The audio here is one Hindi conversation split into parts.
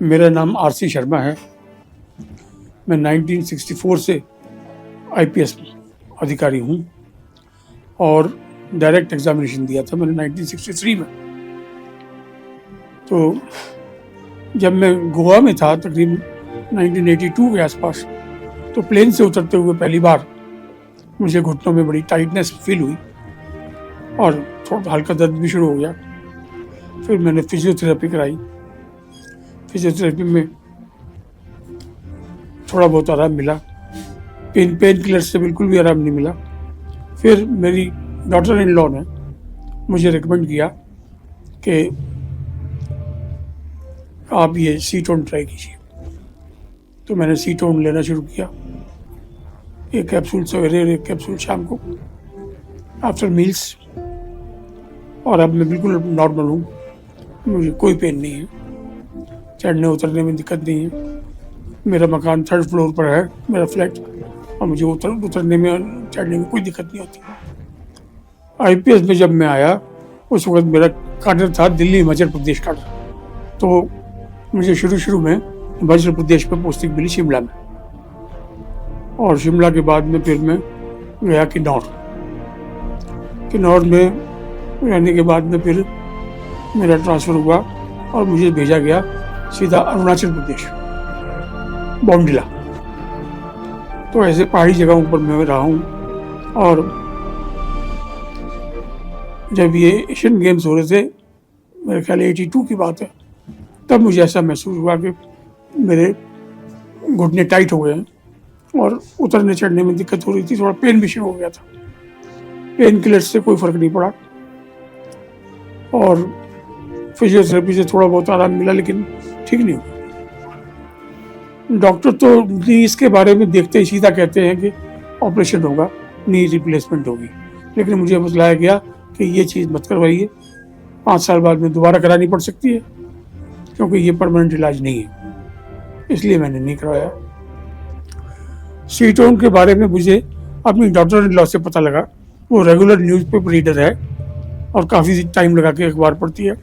मेरा नाम आरसी शर्मा है। मैं 1964 से आईपीएस अधिकारी हूँ और डायरेक्ट एग्जामिनेशन दिया था मैंने 1963 में। तो जब मैं गोवा में था तकरीबन 1982 के आसपास, तो प्लेन से उतरते हुए पहली बार मुझे घुटनों में बड़ी टाइटनेस फील हुई और थोड़ा हल्का दर्द भी शुरू हो गया। फिर मैंने फिजियोथेरेपी कराई। फिजियोथेरेपी में थोड़ा बहुत आराम मिला, पेन किलर से बिल्कुल भी आराम नहीं मिला। फिर मेरी डॉटर इन लॉ ने मुझे रिकमेंड किया कि आप ये सीटोन ट्राई कीजिए। तो मैंने सीटोन लेना शुरू किया, एक कैप्सूल सवेरे और एक कैप्सूल शाम को आफ्टर मील्स, और अब मैं बिल्कुल नॉर्मल हूँ। मुझे कोई पेन नहीं है, चढ़ने उतरने में दिक्कत नहीं है। मेरा मकान 3rd फ्लोर पर है, मेरा फ्लैट, और मुझे उतरने में चढ़ने में कोई दिक्कत नहीं होती। आईपीएस में जब मैं आया उस वक्त मेरा काडर था दिल्ली हिमाचल प्रदेश काडर। तो मुझे शुरू में हिमाचल प्रदेश में पोस्टिंग मिली शिमला में, और शिमला के बाद में फिर मैं गया किन्नौर में रहने के बाद में फिर मेरा ट्रांसफ़र हुआ और मुझे भेजा गया सीधा अरुणाचल प्रदेश, बॉन्डिला। तो ऐसे पहाड़ी जगहों पर मैं रहा हूँ। और जब ये एशियन गेम्स हो रहे थे, मेरे ख्याल 82 की बात है, तब मुझे ऐसा महसूस हुआ कि मेरे घुटने टाइट हो गए हैं और उतरने चढ़ने में दिक्कत हो रही थी। थोड़ा पेन भी शुरू हो गया था। पेन किलर से कोई फ़र्क नहीं पड़ा और फिजियोथेरेपी से थोड़ा बहुत आराम मिला, लेकिन ठीक नहीं हुआ। डॉक्टर तो नीज के बारे में देखते ही सीधा कहते हैं कि ऑपरेशन होगा, नी रिप्लेसमेंट होगी, लेकिन मुझे बतलाया गया कि ये चीज़ मत करवाइए, 5 साल बाद में दोबारा करानी पड़ सकती है, क्योंकि ये परमानेंट इलाज नहीं है। इसलिए मैंने नहीं करवाया। सीटोन के बारे में मुझे अपनी डॉक्टर इन लॉ से पता लगा। वो रेगुलर न्यूज़पेपर रीडर है और काफ़ी टाइम लगा के अखबार पढ़ती है।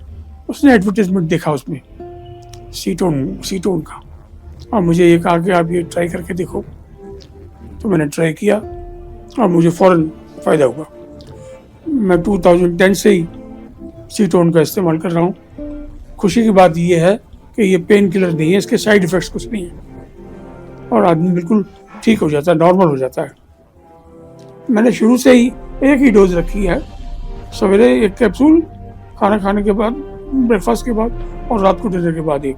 उसने एडवर्टाइजमेंट देखा उसमें सीटोन का, और मुझे ये कहा कि आप ये ट्राई करके देखो। तो मैंने ट्राई किया और मुझे फ़ौरन फ़ायदा हुआ। मैं 2010 से ही सीटोन का इस्तेमाल कर रहा हूँ। खुशी की बात यह है कि ये पेन किलर नहीं है, इसके साइड इफ़ेक्ट्स कुछ नहीं है और आदमी बिल्कुल ठीक हो जाता है, नॉर्मल हो जाता है। मैंने शुरू से ही एक ही डोज रखी है, सवेरे एक कैप्सूल, खाना खाने के बाद, ब्रेकफास्ट के बाद, और रात को डिनर के बाद एक,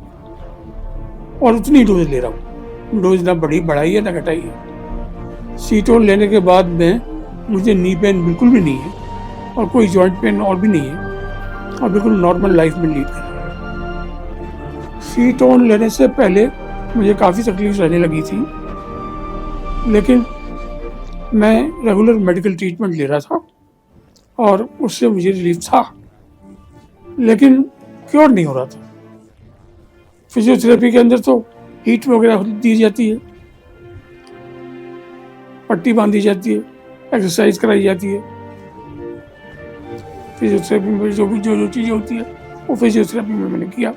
और उतनी डोज ले रहा हूँ। डोज ना बढ़ाई है ना घटाई है। सीटोन लेने के बाद में मुझे नी पेन बिल्कुल भी नहीं है और कोई जॉइंट पेन और भी नहीं है, और बिल्कुल नॉर्मल लाइफ में लीड कर रहा हूँ। सीटोन लेने से पहले मुझे काफ़ी तकलीफ रहने लगी थी, लेकिन मैं रेगुलर मेडिकल ट्रीटमेंट ले रहा था और उससे मुझे रिलीफ था, लेकिन क्योर नहीं हो रहा था। फिजियोथेरेपी के अंदर तो हीट वगैरह दी जाती है, पट्टी बांधी जाती है, एक्सरसाइज कराई जाती है। फिजियोथेरेपी में जो चीज़ें होती है वो फिजियोथेरेपी में मैंने किया।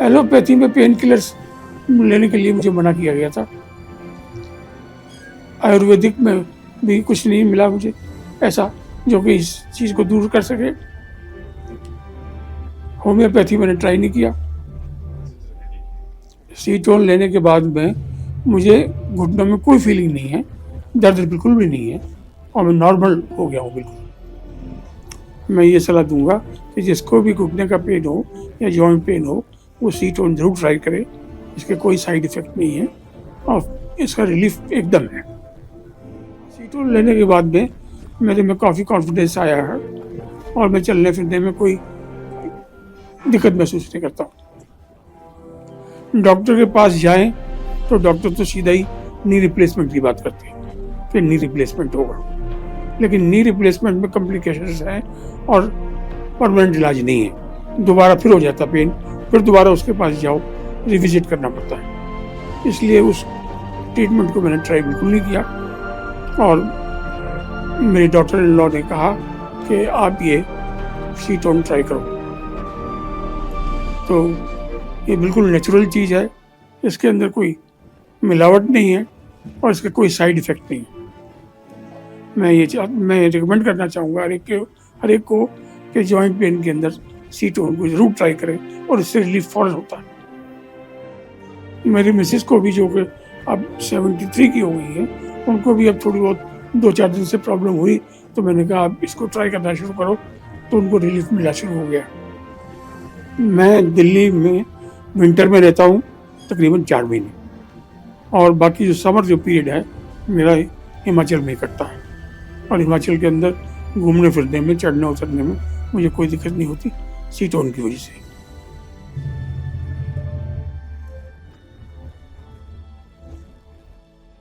एलोपैथी में पेन किलर्स लेने के लिए मुझे मना किया गया था। आयुर्वेदिक में भी कुछ नहीं मिला मुझे ऐसा जो कि इस चीज़ को दूर कर सके। होम्योपैथी मैंने ट्राई नहीं किया। सीटोन लेने के बाद में मुझे घुटनों में कोई फीलिंग नहीं है, दर्द बिल्कुल भी नहीं है, और मैं नॉर्मल हो गया हूँ बिल्कुल। मैं ये सलाह दूंगा कि जिसको भी घुटने का पेन हो या जॉइंट पेन हो, वो सीटोन जरूर ट्राई करे। इसके कोई साइड इफ़ेक्ट नहीं है और इसका रिलीफ एकदम है। सीटोन लेने के बाद में मेरे में काफ़ी कॉन्फिडेंस आया है और मैं चलने फिरने में कोई दिक्कत महसूस नहीं करता। डॉक्टर के पास जाएं तो डॉक्टर तो सीधा ही नी रिप्लेसमेंट की बात करते हैं कि नी रिप्लेसमेंट होगा, लेकिन नी रिप्लेसमेंट में कॉम्प्लिकेशंस हैं और परमानेंट इलाज नहीं है। दोबारा फिर हो जाता पेन, फिर दोबारा उसके पास जाओ, रिविजिट करना पड़ता है। इसलिए उस ट्रीटमेंट को मैंने ट्राई बिल्कुल नहीं किया और मेरी डॉक्टर इन लॉ ने कहा कि आप ये सीटोन ट्राई करो। तो ये बिल्कुल नेचुरल चीज़ है, इसके अंदर कोई मिलावट नहीं है और इसका कोई साइड इफ़ेक्ट नहीं है। मैं रिकमेंड करना चाहूँगा हर एक को कि जॉइंट पेन के अंदर सीटोन को ज़रूर ट्राई करें और इससे रिलीफ फ़ौरन होता है। मेरी मिसेज़ को भी जो कि अब 73 की हो गई हैं, उनको भी अब थोड़ी बहुत 2-4 दिन से प्रॉब्लम हुई, तो मैंने कहा आप इसको ट्राई करना शुरू करो, तो उनको रिलीफ मिलना शुरू हो गया। मैं दिल्ली में विंटर में रहता हूँ तकरीबन 4 महीने और बाकी जो समर जो पीरियड है मेरा हिमाचल में कटता है और हिमाचल के अंदर घूमने फिरने में, चढ़ने उतरने में मुझे कोई दिक्कत नहीं होती सीटोन की वजह से।